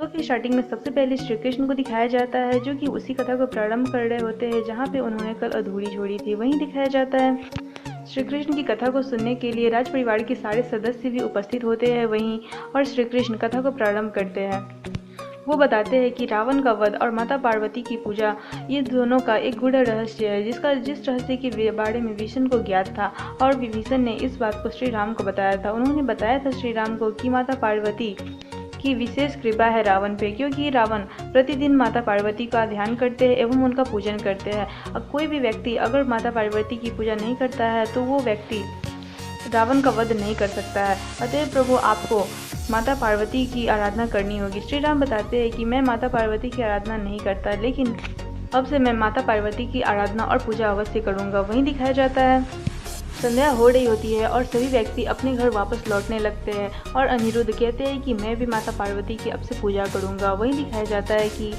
की स्टार्टिंग में सबसे पहले श्री कृष्ण को दिखाया जाता है, जो कि उसी कथा को प्रारंभ कर रहे होते हैं जहाँ पे उन्होंने कल अधूरी छोड़ी थी। वहीं दिखाया जाता है श्री कृष्ण की कथा को सुनने के लिए राज परिवार के सारे सदस्य भी उपस्थित होते हैं वहीं, और श्री कृष्ण कथा को प्रारंभ करते हैं। वो बताते हैं कि रावण का वध और माता पार्वती की पूजा, ये दोनों का एक गूढ़ रहस्य है जिस रहस्य के बारे में विष्णु को ज्ञात था, और विभीषण ने इस बात को श्री राम को बताया था। उन्होंने बताया था श्री राम को कि माता पार्वती की विशेष कृपा है रावण पे, क्योंकि रावण प्रतिदिन माता पार्वती का ध्यान करते हैं एवं उनका पूजन करते हैं। अब कोई भी व्यक्ति अगर माता पार्वती की पूजा नहीं करता है तो वो व्यक्ति रावण का वध नहीं कर सकता है। अतः प्रभु आपको माता पार्वती की आराधना करनी होगी। श्री राम बताते हैं कि मैं माता पार्वती की आराधना नहीं करता, लेकिन अब से मैं माता पार्वती की आराधना और पूजा अवश्य करूँगा। वहीं दिखाया जाता है संध्या हो रही होती है और सभी व्यक्ति अपने घर वापस लौटने लगते हैं, और अनिरुद्ध कहते हैं कि मैं भी माता पार्वती की अब से पूजा करूँगा। वहीं दिखाया जाता है कि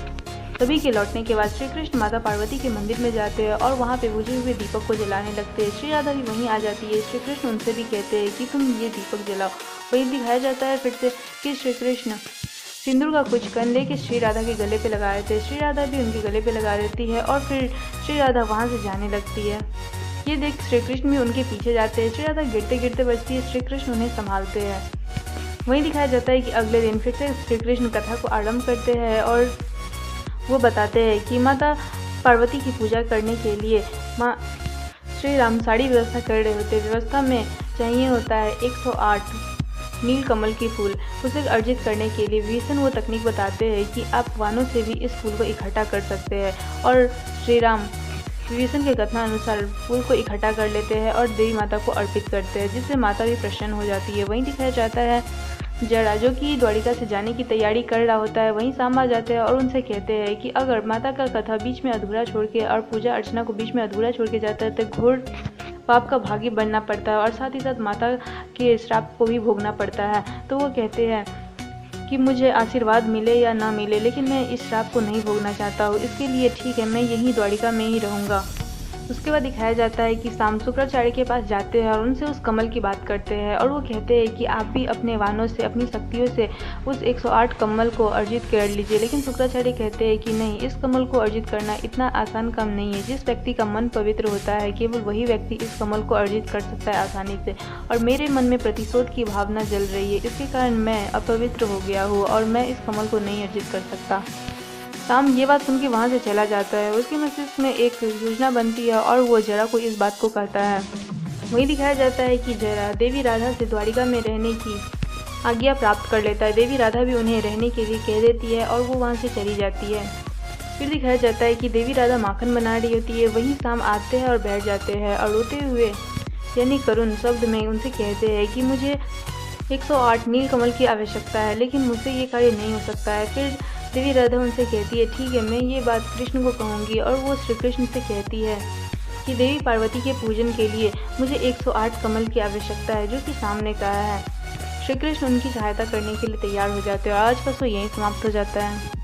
सभी के लौटने के बाद श्री कृष्ण माता पार्वती के मंदिर में जाते हैं और वहाँ पे बुझे हुए दीपक को जलाने लगते हैं। श्री राधा भी वहीं आ जाती है। श्री कृष्ण उनसे भी कहते हैं कि तुम ये दीपक जलाओ। वहीं दिखाया जाता है फिर से कि श्री कृष्ण सिंदूर का कुछ कण लेके श्री राधा के गले पे लगा देते हैं। श्री राधा भी उनके गले पे लगा देती है और फिर श्री राधा वहाँ से जाने लगती है। ये देख श्री कृष्ण भी उनके पीछे जाते हैं। श्री राधा गिरते गिरते बचती है। श्री कृष्ण उन्हें संभालते हैं। वहीं दिखाया जाता है कि अगले दिन फिर से श्री कृष्ण कथा को आरंभ करते हैं और वो बताते हैं कि माता पार्वती की पूजा करने के लिए माँ श्री राम सारी व्यवस्था कर रहे होते हैं। व्यवस्था में चाहिए होता है 108 नील कमल के फूल। उसे अर्जित करने के लिए विभीषण वो तकनीक बताते हैं कि आप वानों से भी इस फूल को इकट्ठा कर सकते हैं, और श्री राम विभीषण के कथना अनुसार फूल को इकट्ठा कर लेते हैं और देवी माता को अर्पित करते हैं, जिससे माता भी प्रसन्न हो जाती है। वहीं दिखाया जाता है जड़ा, जो कि द्वारिका से जाने की तैयारी कर रहा होता है, वहीं साम आ जाते हैं और उनसे कहते हैं कि अगर माता का कथा बीच में अधूरा छोड़ के और पूजा अर्चना को बीच में अधूरा छोड़ के जाता है तो घोर पाप का भागी बनना पड़ता है और साथ ही साथ माता के श्राप को भी भोगना पड़ता है। तो वो कहते हैं कि मुझे आशीर्वाद मिले या ना मिले, लेकिन मैं इस श्राप को नहीं भोगना चाहता हूँ, इसके लिए ठीक है मैं यहीं द्वारिका में ही रहूँगा। उसके बाद दिखाया जाता है कि शाम शुक्राचार्य के पास जाते हैं और उनसे उस कमल की बात करते हैं, और वो कहते हैं कि आप भी अपने वाहनों से अपनी शक्तियों से उस 108 कमल को अर्जित कर लीजिए। लेकिन शुक्राचार्य कहते हैं कि नहीं, इस कमल को अर्जित करना इतना आसान काम नहीं है। जिस व्यक्ति का मन पवित्र होता है केवल वही व्यक्ति इस कमल को अर्जित कर सकता है आसानी से, और मेरे मन में प्रतिशोध की भावना जल रही है, इसके कारण मैं अपवित्र हो गया हूँ और मैं इस कमल को नहीं अर्जित कर सकता। शाम ये बात सुन के वहाँ से चला जाता है। उसके मस्तिष्क में एक योजना बनती है और वो जरा को इस बात को कहता है। वहीं दिखाया जाता है कि जरा देवी राधा से द्वारिका में रहने की आज्ञा प्राप्त कर लेता है। देवी राधा भी उन्हें रहने के लिए कह देती है और वो वहाँ से चली जाती है। फिर दिखाया जाता है कि देवी राधा माखन बना रही होती है। वहीं शाम आते हैं और बैठ जाते हैं और रोते हुए यानी करुण शब्द में उनसे कहते हैं कि मुझे 108 नील कमल की आवश्यकता है, लेकिन मुझसे ये कार्य नहीं हो सकता है। फिर देवी राधा उनसे कहती है ठीक है मैं ये बात कृष्ण को कहूँगी, और वो श्री कृष्ण से कहती है कि देवी पार्वती के पूजन के लिए मुझे 108 कमल की आवश्यकता है, जो कि सामने कहा है। श्री कृष्ण उनकी सहायता करने के लिए तैयार हो जाते हैं और आज का शो यहीं समाप्त हो जाता है।